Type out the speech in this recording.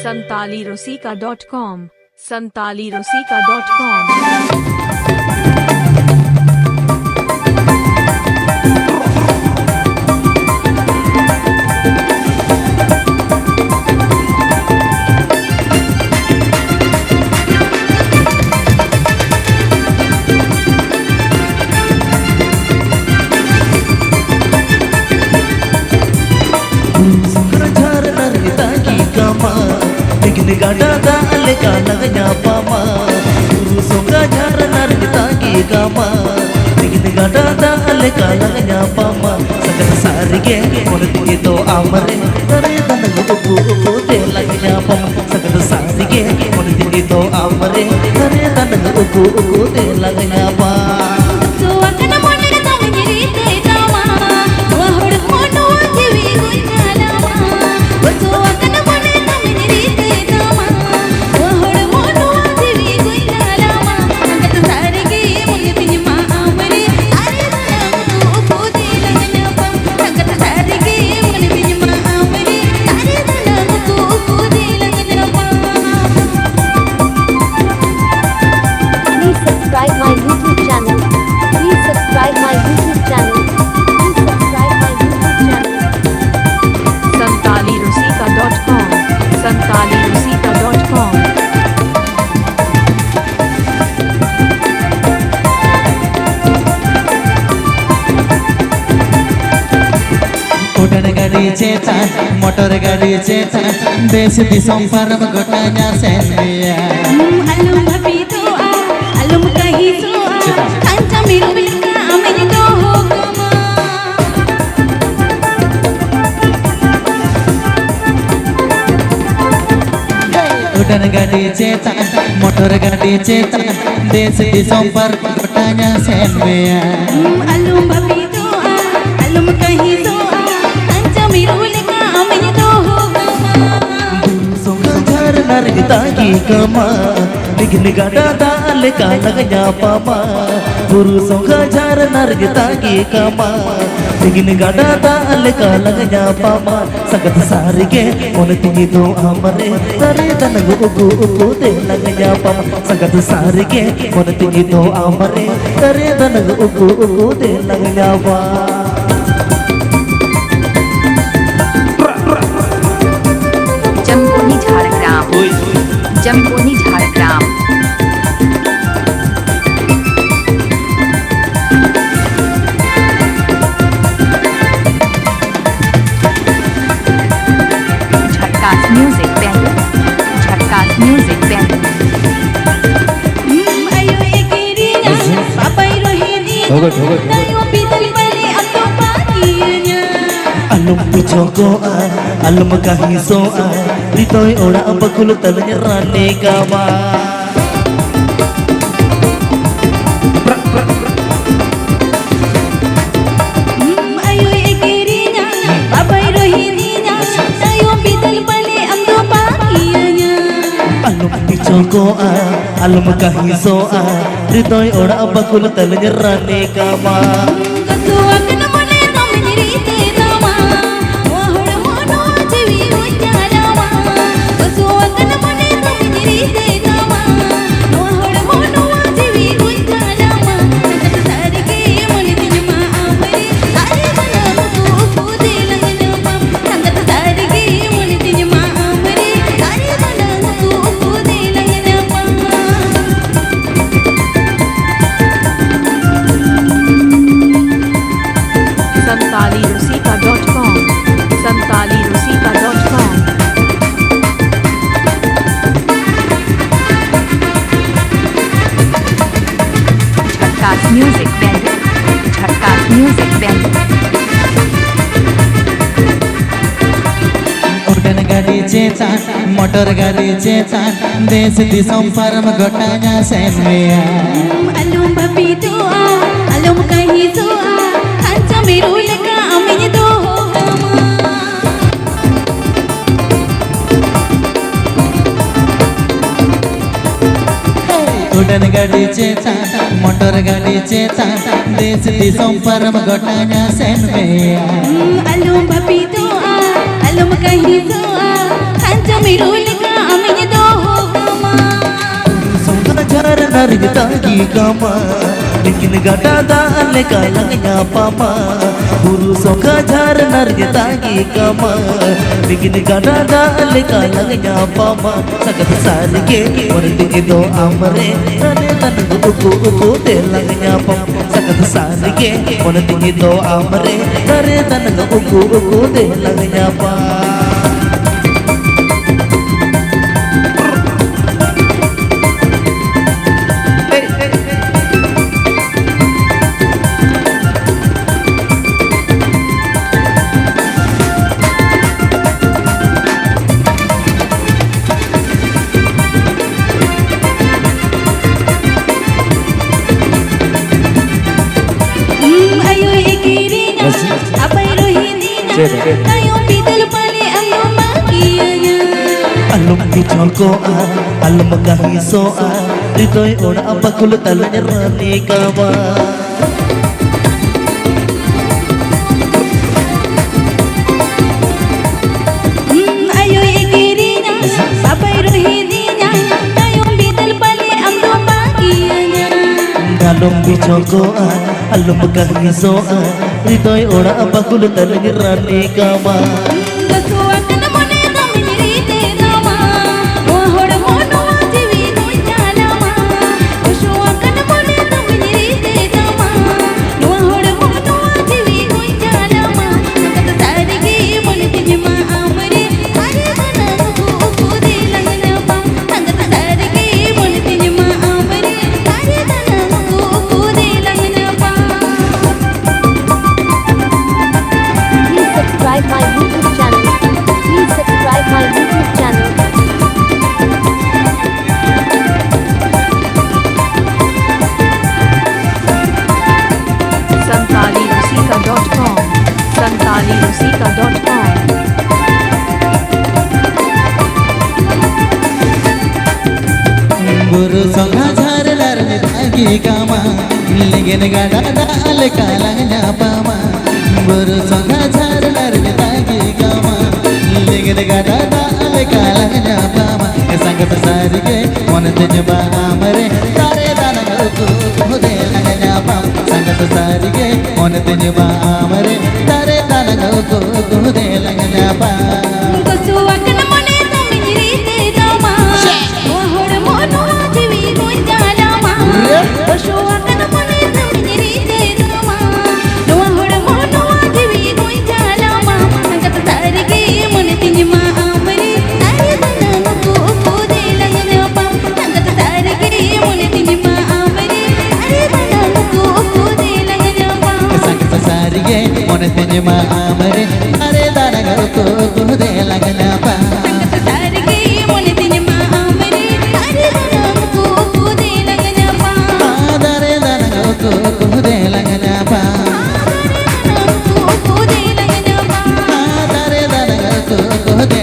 santalirosika.com santalirosika.com Gada dale kalanya pama guru songa jaranar ditagi kama bikin gada dale kalanya pama sakat sarige monti itu amare tare tanang upu te lagnya pama sakat sarige monti itu amare tare tanang upu te lagnya pama santalirosika.com udan gadi ceta motor gadi ceta देश दिसम परम गोटाnya sendia alum bhabi doa alum kahi soa kanca miru milka amen do hokama udan gadi ceta motor gadi ceta देश दिसम परम गोटाnya sendia alum bhabi doa alum kahi soa kanca miru milka amen do hokama songa jaranar ditagi kama bikin gada dale kalanya pama guru songa jaranar ditagi kama bikin gada dale kalanya pama sakat sarige monti itu amare tare tanang upu te lagnya pama sakat sarige monti itu amare tare tanang upu te lagnya pama जमकोनी झारग्राम झटकास music band ayo ekirinya papai rohini ayo pital bali atau paginya alum pijokoa alum kahisoa ritoi ora bakul talanya rane kama ayo ekirinya papai rohininya ayo pital bali atau paginya alum pijokoa alum kahisoa ritoi ora bakul talanya rane kama ketua kena mone no menirite nama wahor mono jewi ujalama ketua kena mone no menirite nama wahor mono jewi ujalama sakat sarige mone tinma amare are bana upu de lagna pam sakat sarige mone tinma amare are bana upu de lagna pam santalirosika.com santalirosika.com झटकास music band udan gadi ceta motor gadi ceta देश दिसम परम गोटाnya sendia alum bhabi doa alum kahi soa kanca miru leka amen do hokama udan gadi ceta motor gadi ceta देश दिसम परम गोटाnya sendia alum bhabi doa alum kahi soa kanca miru leka nargitagi kama bikin gada dale kalangnya pama buru soka jar nargitagi kama bikin gada dale kalangnya pama sakat sarge warti do amre tane tan uku delangnya pama sakat sarge warti do amre tane tan uku delangnya pama Alum dicolkoa, alum kahisoa, ritoi ora apa kulit talanya rani kawa. Ayo ikirinya, papai rohidinya, kayong bidal pali ang bahagianya. Alum dicolkoa, alum kahisoa, ritoi ora apa kulit talanya rani kawa. Buru songa jar nargitagi kama ligin gada dale kalangnya pama buru songa jar nargitagi kama ligin gada dale kalangnya pama sangat sarge mon tejba amre tare danangu delangnya pama sangat sarge mon tejba amre tare danangu delangnya pama ma amare are danaga ko de lagna pa sarge mon tinma amare are danaga ko de lagna pa dare danaga ko de lagna pa ko de lagna pa dare danaga ko de